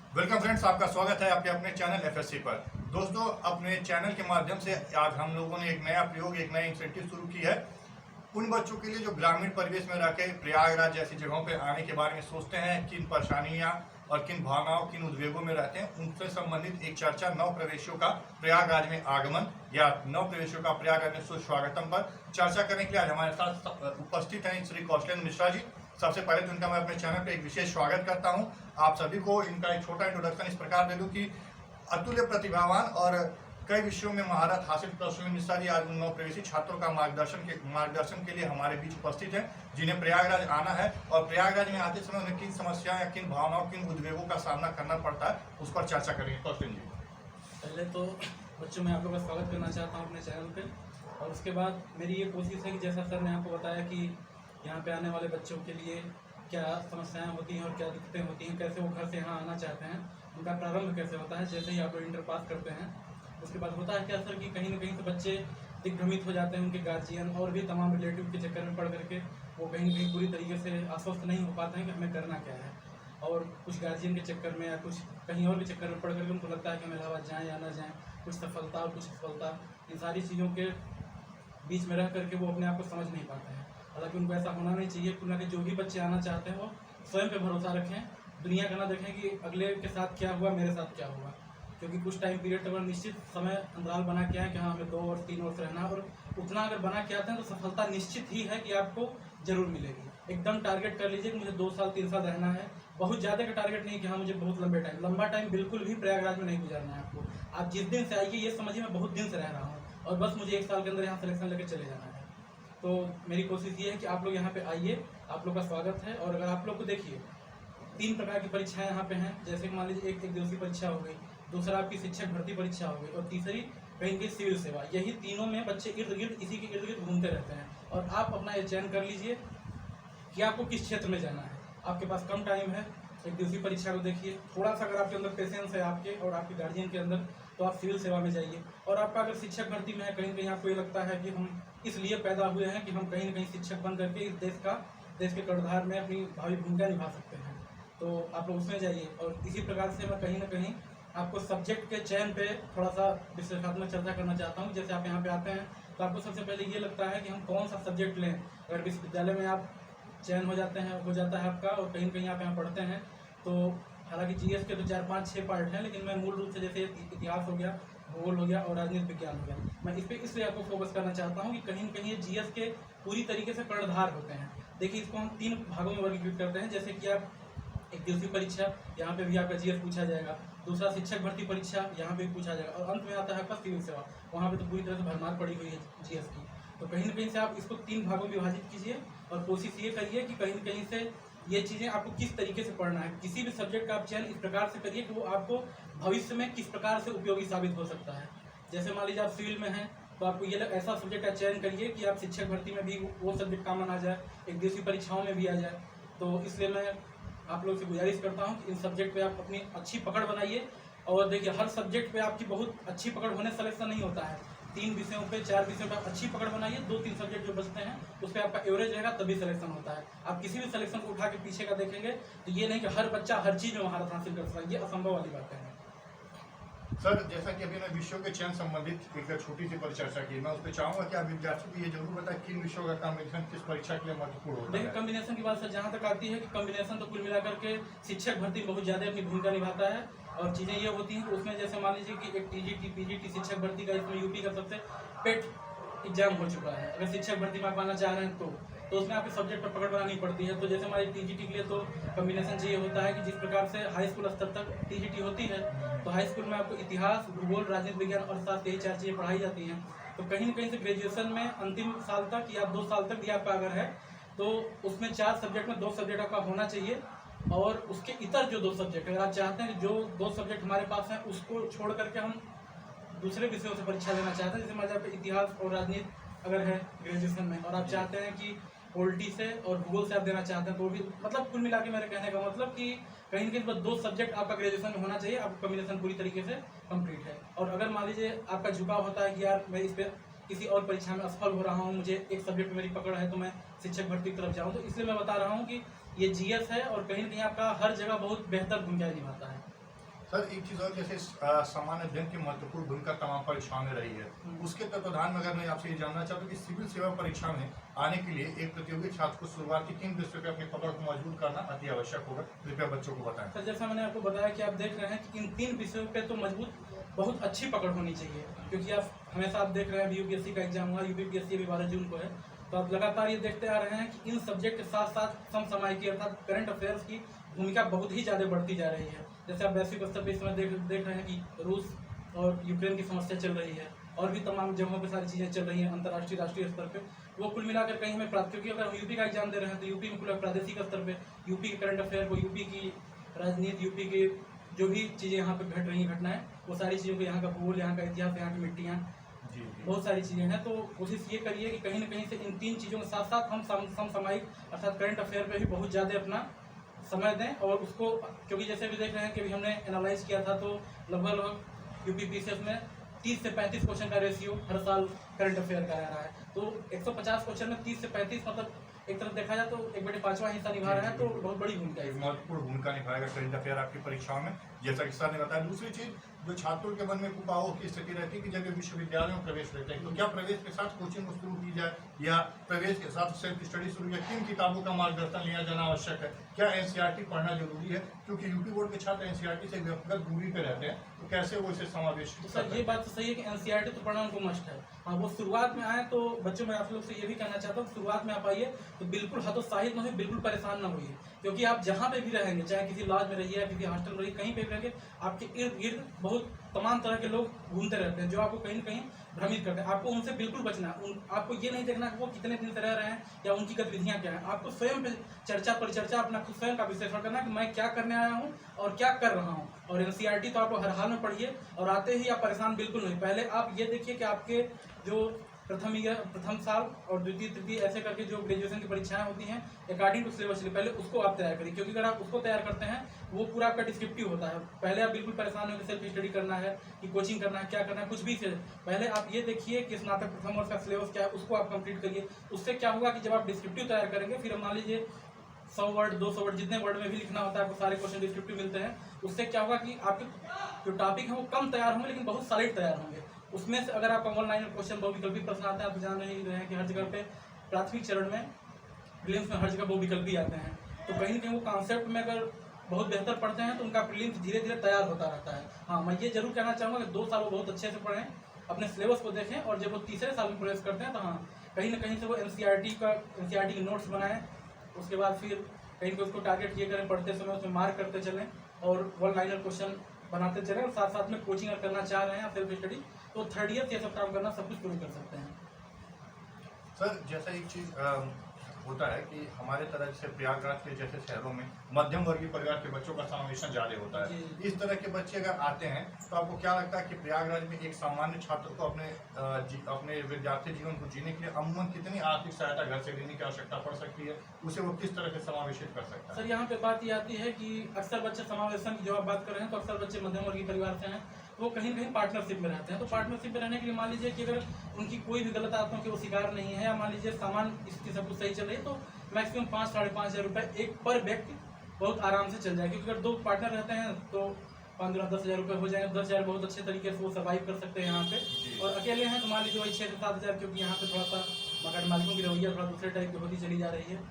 Welcome friends, आपका स्वागत है आपके अपने चैनल एफएससी पर। दोस्तों, अपने चैनल के माध्यम से आज हम लोगों ने एक नया प्रयोग, एक नया इंसेंटिव शुरू की है उन बच्चों के लिए जो ग्रामीण परिवेश में रहकर प्रयागराज जैसी जगहों पर आने के बारे में सोचते हैं, किन परेशानियां और किन भावनाओं, किन उद्वेगों में रहते हैं, उनसे संबंधित एक चर्चा नव प्रवेशियों का प्रयागराज में आगमन या नव प्रवेशियों का प्रयागराज में सुस्वागतम पर चर्चा करने के लिए आज हमारे साथ उपस्थित हैं श्री कौशलेंद्र मिश्रा जी। सबसे पहले तो इनका मैं अपने चैनल पे एक विशेष स्वागत करता हूं। आप सभी को इनका एक छोटा इंट्रोडक्शन इस प्रकार दे दूं कि अतुल्य प्रतिभावान और कई विषयों में महारत हासिल कौशलेंद्र मिश्रा जी आज उन नव प्रवेशी छात्रों का मार्गदर्शन के लिए हमारे बीच उपस्थित हैं, जिन्हें प्रयागराज आना है और प्रयागराज में आते समय उन्हें किन समस्याओं या किन भावनाओं, किन उद्वेगों का सामना करना पड़ता है, उस पर चर्चा करेंगे। कौशलेंद्र जी, पहले तो बच्चों मैं आप लोग का स्वागत करना चाहता हूँ अपने चैनल पे। और उसके बाद मेरी ये कोशिश है कि जैसा सर ने आपको बताया कि यहाँ पे आने वाले बच्चों के लिए क्या समस्याएं होती हैं और क्या दिक्कतें होती हैं, कैसे वो घर से यहाँ आना चाहते हैं, उनका प्रारंभ कैसे होता है। जैसे ही आप लोग इंटर पास करते हैं उसके बाद होता है क्या सर कि कहीं ना कहीं से बच्चे दिग्भ्रमित हो जाते हैं, उनके गार्जियन और भी तमाम रिलेटिव के चक्कर में पड़ करके वो कहीं ना कहीं पूरी तरीके से आश्वस्त नहीं हो पाते हैं कि हमें करना क्या है। और कुछ गार्जियन के चक्कर में या कुछ कहीं और भी चक्कर में पड़ करके उनको लगता है कि हम इलाहाबाद जाएँ या ना जाएँ, कुछ सफलता और कुछ असफलता, इन सारी चीज़ों के बीच में रह करके वो अपने आप को समझ नहीं पाते हैं। हालांकि उनको ऐसा होना नहीं चाहिए। क्योंकि जो भी बच्चे आना चाहते हैं वो स्वयं पे भरोसा रखें, दुनिया का ना देखें कि अगले के साथ क्या हुआ, मेरे साथ क्या हुआ। क्योंकि कुछ टाइम पीरियड अगर निश्चित समय अंतराल बना के आए कि हाँ हमें 2 और 3 वर्ष रहना है, और उतना अगर बना के आते हैं तो सफलता निश्चित ही है कि आपको जरूर मिलेगी। एकदम टारगेट कर लीजिए कि मुझे 2 साल 3 साल रहना है, बहुत ज़्यादा का टारगेट नहीं कि हाँ मुझे बहुत लंबा टाइम बिल्कुल भी प्रयागराज में नहीं गुजारना है आपको। आप जिस दिन से आइए ये समझिए मैं बहुत दिन से रह रहा हूँ और बस मुझे 1 साल के अंदर यहाँ सिलेक्शन लेकर चले जाना है। तो मेरी कोशिश ये है कि आप लोग यहाँ पे आइए, आप लोग का स्वागत है। और अगर आप लोग को देखिए 3 प्रकार की परीक्षाएं यहाँ पे हैं। जैसे मान लीजिए एक दिवसीय परीक्षा हो गई, दूसरा आपकी शिक्षक भर्ती परीक्षा हो गई और तीसरी कहीं की सिविल सेवा। यही तीनों में बच्चे इर्द गिर्द इसी के इर्द गिर्द घूमते रहते हैं। और आप अपना ये चयन कर लीजिए कि आपको किस क्षेत्र में जाना है। आपके पास कम टाइम है, एक दिवसीय परीक्षा को देखिए। थोड़ा सा अगर आपके अंदर पेशेंस है आपके और आपके गार्जियन के अंदर, तो आप सिविल सेवा में जाइए। और आपका अगर शिक्षक भर्ती में है, कहीं कहीं आपको ये लगता है कि हम इसलिए पैदा हुए हैं कि हम कहीं ना कहीं शिक्षक बन करके इस देश के कर्णधार में अपनी भावी भूमिका निभा सकते हैं, तो आप लोग उसमें जाइए। और इसी प्रकार से मैं कहीं ना कहीं आपको सब्जेक्ट के चयन पे थोड़ा सा विश्लेषणात्मक चर्चा करना चाहता हूँ। जैसे आप यहाँ पे आते हैं तो आपको सबसे पहले ये लगता है कि हम कौन सा सब्जेक्ट लें। अगर विश्वविद्यालय में आप चयन हो जाता है आपका और कहीं कहीं आप यहाँ पढ़ते हैं, तो हालांकि जीएस के तो 4 5 6 पार्ट हैं, लेकिन मैं मूल रूप से जैसे इतिहास हो गया, भूगोल हो गया और राजनीतिक विज्ञान हो गया, मैं इस पर इसलिए आपको फोकस करना चाहता हूँ कि कहीं न कहीं ये जीएस के पूरी तरीके से कर्णधार होते हैं। देखिए, इसको हम 3 भागों में वर्गीकृत करते हैं। जैसे कि आप एक दिवसीय परीक्षा, यहाँ पे भी आपका जीएस पूछा जाएगा। दूसरा शिक्षक भर्ती परीक्षा, यहाँ पे भी पूछा जाएगा। और अंत में आता है आपका सिविल सेवा, वहाँ पे तो पूरी तरह से भरमार पड़ी हुई है जीएस की। तो कहीं ना कहीं से आप इसको 3 भागों में विभाजित कीजिए और कोशिश ये करिए कि कहीं न कहीं से ये चीज़ें आपको किस तरीके से पढ़ना है। किसी भी सब्जेक्ट का आप चयन इस प्रकार से करिए कि वो आपको भविष्य में किस प्रकार से उपयोगी साबित हो सकता है। जैसे मान लीजिए आप सिविल में हैं, तो आपको ये ऐसा सब्जेक्ट का चयन करिए कि आप शिक्षक भर्ती में भी वो सब्जेक्ट काम आ जाए, एक दिवसीय परीक्षाओं में भी आ जाए। तो इसलिए मैं आप लोग से गुजारिश करता हूँ कि इन सब्जेक्ट पे आप अपनी अच्छी पकड़ बनाइए। और देखिए, हर सब्जेक्ट पे आपकी बहुत अच्छी पकड़ होने सिलेक्शन नहीं होता है। 3 विषयों पे 4 विषयों पे आप अच्छी पकड़ बनाइए, 2-3 सब्जेक्ट जो बचते हैं उस पर आपका एवरेज रहेगा, तभी सिलेक्शन होता है। आप किसी भी सिलेक्शन को उठा के पीछे का देखेंगे तो ये नहीं कि हर बच्चा हर चीज़ में महारत हासिल कर सकता है, ये असंभव वाली बात है। सर, जैसा कि अभी मैं विषयों के चयन संबंधित एक छोटी सी परिचर्चा की, मैं उस पर चाहूंगा कि आप विद्यार्थियों को ये जरूर बताएं किन विषयों का कॉम्बिनेशन किस परीक्षा के लिए महत्वपूर्ण होता है। देखिए, कॉम्बिनेशन की बात सर जहाँ तक आती है कि कॉम्बिनेशन तो कुल मिलाकर के शिक्षक भर्ती बहुत ज़्यादा अपनी भूमिका निभाता है। और चीज़ें ये होती हैं कि उसमें जैसे मान लीजिए कि एक टीजीटी पीजीटी शिक्षक भर्ती का, इसमें यूपी का सबसे पेट एग्जाम हो चुका है। अगर शिक्षक भर्ती में आप आना चाह रहे हैं तो उसमें आपके सब्जेक्ट पर पकड़ बनानी पड़ती है। तो जैसे हमारी टीजीटी के लिए तो कॉम्बिनेशन चाहिए होता है कि जिस प्रकार से हाई स्कूल स्तर तक टीजीटी होती है, तो हाई स्कूल में आपको इतिहास, भूगोल, राजनीतिक विज्ञान और साथ यही 4 चीज़ें पढ़ाई जाती हैं। तो कहीं न कहीं से ग्रेजुएशन में अंतिम साल तक या 2 साल तक भी आपका अगर है तो उसमें 4 सब्जेक्ट में 2 सब्जेक्ट आपका होना चाहिए। और उसके इतर जो 2 सब्जेक्ट, अगर आप चाहते हैं कि जो 2 सब्जेक्ट हमारे पास हैं उसको छोड़ करके हम दूसरे विषयों से परीक्षा लेना चाहते हैं, जैसे मान लीजिए इतिहास और राजनीति अगर है ग्रेजुएशन में, और आप चाहते हैं कि पॉलिटी से और भूगोल से आप देना चाहते हैं, तो भी मतलब कुल मिला के मेरे कहने का मतलब कि कहीं न कहीं बस 2 सब्जेक्ट आपका ग्रेजुएशन में होना चाहिए, आपका कॉम्बिनेशन पूरी तरीके से कंप्लीट है। और अगर मान लीजिए आपका झुकाव होता है कि यार मैं इस पर किसी और परीक्षा में असफल हो रहा हूँ, मुझे एक सब्जेक्ट में मेरी पकड़ है तो मैं शिक्षक भर्ती की तरफ जाऊँ, तो इसलिए मैं बता रहा हूँ कि ये जीएस है और कहीं ना कहीं आपका हर जगह बहुत बेहतर भूमिका निभाता है। सर एक चीज़ और, जैसे सामान्य अध्ययन की महत्वपूर्ण भूमिका तमाम परीक्षाओं में रही है, उसके तत्वाधान में अगर मैं आपसे ये जानना चाहता हूँ कि सिविल सेवा परीक्षा में आने के लिए एक प्रतियोगी छात्र को शुरुआती किन विषयों पे अपनी पकड़ को मजबूत करना अति आवश्यक होगा, कृपया बच्चों को बताएं। सर जैसा मैंने आपको बताया कि आप देख रहे हैं कि इन 3 विषयों पे तो मजबूत बहुत अच्छी पकड़ होनी चाहिए, क्योंकि आप हमेशा आप देख रहे हैं यूपीएससी का एग्जाम हुआ, यूपीएससी अभी 12 जून को है, तो आप लगातार ये देखते आ रहे हैं कि इन सब्जेक्ट के साथ साथ समसामयिकी अर्थात करंट अफेयर्स की भूमिका बहुत ही ज़्यादा बढ़ती जा रही है। जैसे आप वैश्विक स्तर पर इस समय देख रहे हैं कि रूस और यूक्रेन की समस्या चल रही है, और भी तमाम जगहों पे सारी चीज़ें चल रही हैं अंतर्राष्ट्रीय राष्ट्रीय स्तर पे। वो कुल मिलाकर कहीं हमें क्योंकि अगर हम यूपी का एग्जाम दे रहे हैं तो यूपी में पूरा प्रादेशिक स्तर पे यूपी के करंट अफेयर को, यूपी की राजनीति, यूपी के जो भी चीज़ें यहाँ पे घट रही हैं घटनाएं, वो सारी चीज़ों को, यहाँ का भूगोल, यहाँ का इतिहास, यहाँ की मिट्टियाँ, बहुत सारी चीज़ें हैं। तो कोशिश ये करिए कि कहीं ना कहीं से इन 3 चीज़ों के साथ साथ हम समसामयिक अर्थात करंट अफेयर पे भी बहुत ज़्यादा अपना समय दें, और उसको, क्योंकि जैसे अभी देख रहे हैं कि अभी हमने एनालाइज किया था तो लगभग यूपीपीसीएस में 30 से 35 क्वेश्चन का रेशियो हर साल करंट अफेयर का आ रहा है। तो 150 क्वेश्चन में 30 से 35 मतलब एक तरफ देखा जाए तो 1/5वां हिस्सा निभा रहा है, तो बहुत बड़ी भूमिका है, महत्वपूर्ण भूमिका निभाएगा करंट अफेयर आपकी परीक्षाओं में, जैसा कि सर ने बताया। दूसरी चीज जो छात्रों के मन में कुपाओं की स्थिति रहती है कि जब ये विश्वविद्यालय में प्रवेश लेते हैं तो क्या प्रवेश के साथ कोचिंग शुरू की जाए या प्रवेश के साथ सेल्फ स्टडी शुरू, या किन किताबों का मार्गदर्शन लिया जाना आवश्यक है, क्या एनसीईआरटी पढ़ना जरूरी है, क्योंकि यूपी बोर्ड के छात्र एनसीईआरटी से व्यक्तिगत दूरी पे रहते हैं, तो कैसे वो इसे समावेश। तो सर ये बात तो सही है कि एनसीईआरटी तो पढ़ना उनको मस्ट है। हाँ, वो शुरुआत में आए तो बच्चों में आप लोग से ये भी कहना चाहता हूँ, शुरुआत में आप आइए तो बिल्कुल हतोत्साहित न हो, बिल्कुल परेशान ना होइए, क्योंकि आप जहाँ पे भी रहेंगे, चाहे किसी लॉज में रहिए या किसी हॉस्टल में रहिए, कहीं पे भी रहेंगे, आपके इर्द गिर्द बहुत तमाम तरह के लोग घूमते रहते हैं जो आपको कहीं न कहीं भ्रमित करते हैं। आपको उनसे बिल्कुल बचना है। आपको ये नहीं देखना कि वो कितने दिन से रह रहे हैं या उनकी गतिविधियां क्या हैं। आपको स्वयं पे परिचर्चा अपना खुद स्वयं का विश्लेषण करना कि मैं क्या करने आया हूँ और क्या कर रहा हूँ। और एनसीईआरटी तो आपको हर हाल में पढ़िए, और आते ही आप परेशान बिल्कुल नहीं। पहले आप ये देखिए कि आपके जो प्रथम साल और द्वितीय तृतीय ऐसे करके जो ग्रेजुएशन की परीक्षाएं होती हैं अकॉर्डिंग टू सिलेबस, पहले उसको आप तैयार करिए, क्योंकि अगर आप उसको तैयार करते हैं वो पूरा आपका डिस्क्रिप्टिव होता है। पहले आप बिल्कुल परेशान होकर सेल्फ स्टडी करना है कि कोचिंग करना है, क्या करना है, कुछ भी से पहले आप ये देखिए कि स्नातक प्रथम वर्ष का सिलेबस क्या है, उसको आप कंप्लीट करिए। उससे क्या होगा कि जब आप डिस्क्रिप्टिव तैयार करेंगे, फिर मान लीजिए 100 वर्ड 200 वर्ड जितने वर्ड में भी लिखना होता है आपको सारे क्वेश्चन डिस्क्रिप्टिव मिलते हैं। उससे क्या होगा कि आपके जो टॉपिक है वो कम तैयार होंगे लेकिन बहुत सॉलिड तैयार होंगे। उसमें से अगर आपका ऑनलाइन क्वेश्चन बहुविकल्पी प्रश्न आते हैं, आप तो जान रहे हैं कि हर जगह पे प्राथमिक चरण में प्रीलिम्स में हर जगह बहुविकल्पी आते हैं, तो कहीं ना कहीं वो कॉन्सेप्ट में अगर बहुत बेहतर पढ़ते हैं तो उनका प्रीलिम्स धीरे धीरे तैयार होता रहता है। हाँ, मैं ये जरूर कहना चाहूँगा कि 2 साल वो बहुत अच्छे से पढ़ें, अपने सिलेबस को देखें, और जब वो तीसरे साल में प्रवेश करते हैं तो हाँ कहीं ना कहीं से वो एनसीईआरटी के नोट्स बनाएं। उसके बाद फिर कहीं को उसको टारगेट ये करें, पढ़ते समय उसमें मार्क करते चलें और वन लाइनर क्वेश्चन बनाते चलें, और साथ साथ में कोचिंग अगर करना चाह रहे हैं सेल्फ स्टडी तो 3rd ईयर ये सब काम करना सब कुछ शुरू कर सकते हैं। सर जैसा एक चीज़ होता है कि हमारे तरह से प्रयागराज के जैसे शहरों में मध्यम वर्गीय परिवार के बच्चों का समावेशन ज़्यादा होता है। इस तरह के बच्चे अगर आते हैं तो आपको क्या लगता है कि प्रयागराज में एक सामान्य छात्र को अपने विद्यार्थी जीवन को जीने के लिए अमूमन कितनी आर्थिक सहायता घर से लेने की आवश्यकता पड़ सकती है, उसे वो किस तरह से समावेशित कर सकता है? सर यहाँ पे बात ये आती है कि अक्सर बच्चे समावेशन की जो आप बात कर रहे हैं, तो अक्सर बच्चे मध्यम वर्गीय परिवार से हैं, वो कहीं ना कहीं पार्टनरशिप में रहते हैं। तो पार्टनरशिप में रहने के लिए मान लीजिए कि अगर उनकी कोई भी गलत आदतों के वो शिकार नहीं है, या मान लीजिए सामान स्थिति सब कुछ सही चल रही है, तो मैक्सिमम 5-5.5 हज़ार रुपये एक पर व्यक्ति बहुत आराम से चल जाए। क्योंकि अगर 2 पार्टनर रहते हैं तो 5-10 हज़ार रुपये हो जाएंगे। 10 हज़ार बहुत अच्छे तरीके से वो सर्वाइव कर सकते हैं यहाँ पे। और अकेले हैं तो मान लीजिए वही 6 से 7 हज़ार, क्योंकि यहाँ पे थोड़ा सा मकान मालिकों की रवैया थोड़ा दूसरे टाइप की होती चली जा रही है।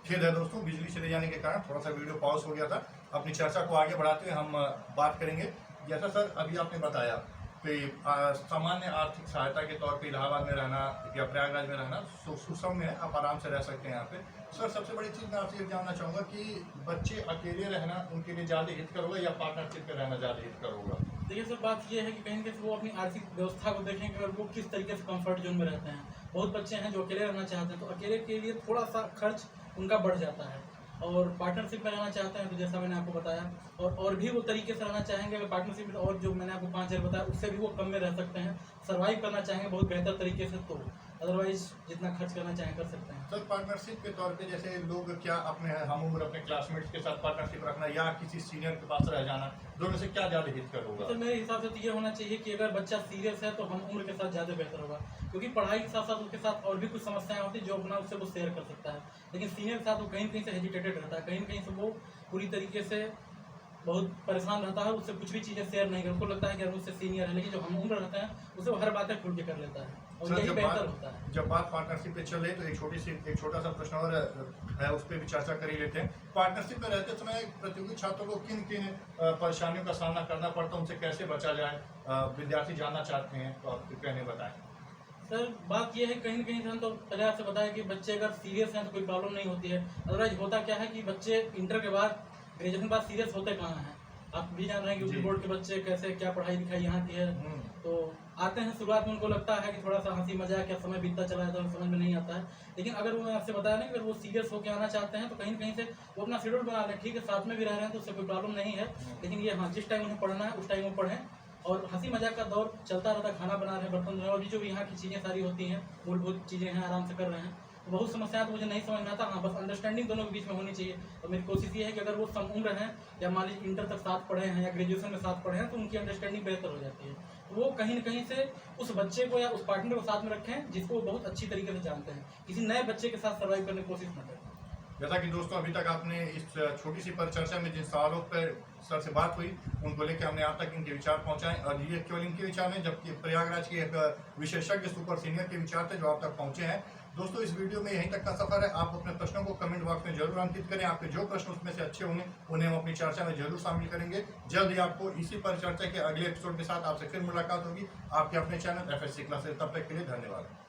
खेद है दोस्तों, बिजली चले जाने के कारण थोड़ा सा वीडियो पॉज हो गया था। अपनी चर्चा को आगे बढ़ाते हुए हम बात करेंगे। जैसा सर अभी आपने बताया कि सामान्य आर्थिक सहायता के तौर पे इलाहाबाद में रहना या प्रयागराज में रहना सुसम में है, आप आराम से रह सकते हैं यहाँ पे। सर सबसे बड़ी चीज़ मैं आपसे ये जानना चाहूँगा कि बच्चे अकेले रहना उनके लिए ज़्यादा हितकर होगा या पार्टनरशिप में रहना ज़्यादा हितकर होगा? देखिए सर, बात ये है कि कहीं ना कहीं वो अपनी आर्थिक व्यवस्था को देखें कि वो किस तरीके से कंफर्ट जोन में रहते हैं। बहुत बच्चे हैं जो अकेले रहना चाहते हैं, तो अकेले के लिए थोड़ा सा खर्च उनका बढ़ जाता है, और पार्टनरशिप में रहना चाहते हैं तो जैसा मैंने आपको बताया, और भी वो तरीके से रहना चाहेंगे अगर पार्टनरशिप में, और जो मैंने आपको 5 हज़ार बताया उससे भी वो कम में रह सकते हैं, सर्वाइव करना चाहेंगे बहुत बेहतर तरीके से, तो अदरवाइज जितना खर्च करना चाहें कर सकते हैं। सर पार्टनरशिप के तौर पे जैसे लोग क्या अपने हम उम्र अपने क्लासमेट्स के साथ पार्टनरशिप रखना या किसी सीनियर के पास रह जाना, दोनों से क्या ज़्यादा हितकर होगा? तो मेरे हिसाब से तो ये होना चाहिए कि अगर बच्चा सीरियस है तो हम उम्र के साथ ज़्यादा बेहतर होगा, क्योंकि पढ़ाई के साथ साथ उसके साथ और भी कुछ समस्याएं होती हैं जो अपना उससे वो शेयर कर सकता है। लेकिन सीनियर के साथ वो कहीं न कहीं से हेजिटेटेड रहता है, कहीं न कहीं से वो पूरी तरीके से बहुत परेशान रहता है, उससे कुछ भी चीज़ें शेयर नहीं कर, उसको लगता है कि अगर उससे सीनियर है, लेकिन जो हम उम्र रहते हैं उससे वो हर बातें खुल के कर लेता है और सर, यही जब बेहतर बात होता है। जब बात पार्टनरशिप पे चले तो एक छोटा सा प्रश्न और है, उस पर भी चर्चा कर ही लेते हैं। पार्टनरशिप में रहते समय प्रतियोगी छात्रों को किन किन परेशानियों का सामना करना पड़ता है, उनसे कैसे बचा जाए, विद्यार्थी जानना चाहते हैं तो आप कृपया नहीं बताएं। सर बात ये है कहीं न कहीं से हम तो पहले आपसे बताया कि बच्चे अगर सीरियस हैं तो कोई प्रॉब्लम नहीं होती है। अदरवाइज होता क्या है कि बच्चे इंटर के बाद ग्रेजुएशन के बाद सीरियस होते कहाँ हैं, आप भी जान रहे हैं कि जी। यूपी बोर्ड के बच्चे कैसे क्या पढ़ाई लिखाई यहाँ की है। तो आते हैं शुरुआत में उनको लगता है कि थोड़ा सा हंसी मजाक या समय बीतता चला जाता है, समझ में नहीं आता है। लेकिन अगर वो आपसे बताया ना कि अगर वो सीरियस होकर आना चाहते हैं तो कहीं न कहीं से वो अपना शेड्यूल बना लें, ठीक है साथ में भी रह रहे हैं तो उससे कोई प्रॉब्लम नहीं है। लेकिन ये हाँ, जिस टाइम उन्हें पढ़ना है उस टाइम वो पढ़ें और हंसी मजाक का दौर चलता रहता है, खाना बना रहे हैं, बर्तन धो रहे हैं, और भी जो भी यहाँ की चीज़ें सारी होती हैं, मूलभूत चीज़ें हैं, आराम से कर रहे हैं। तो बहुत समस्याएं तो मुझे नहीं समझ में आता, हाँ बस अंडरस्टैंडिंग दोनों के बीच में होनी चाहिए। और मेरी कोशिश ये है कि अगर वो सम उम्र हैं या मान लीजिए इंटर तक साथ पढ़े हैं या ग्रेजुएशन में साथ पढ़े हैं तो उनकी अंडरस्टैंडिंग बेहतर हो जाती है। तो वो कहीं न कहीं से उस बच्चे को या उस पार्टनर को साथ में रखें जिसको वो बहुत अच्छी तरीके से जानते हैं, किसी नए बच्चे के साथ सर्वाइव करने की कोशिश न करें। जैसा कि दोस्तों अभी तक आपने इस छोटी सी परिचर्चा में जिन सवालों पर सर से बात हुई उनको लेकर हमने आप तक इनके विचार पहुंचाए, और ये केवल इनके विचार नहीं जबकि प्रयागराज के एक विशेषज्ञ सुपर सीनियर के विचार थे जो आप तक पहुंचे हैं। दोस्तों इस वीडियो में यहीं तक का सफर है, आप अपने प्रश्नों को कमेंट बॉक्स में जरूर अंकित करें, आपके जो प्रश्न उसमें से अच्छे होंगे उन्हें हम अपनी चर्चा में जरूर शामिल करेंगे। जल्द ही आपको इसी परिचर्चा के अगले एपिसोड के साथ आपसे फिर मुलाकात होगी, आपके अपने चैनल FSC क्लासेस। तब तक के लिए धन्यवाद।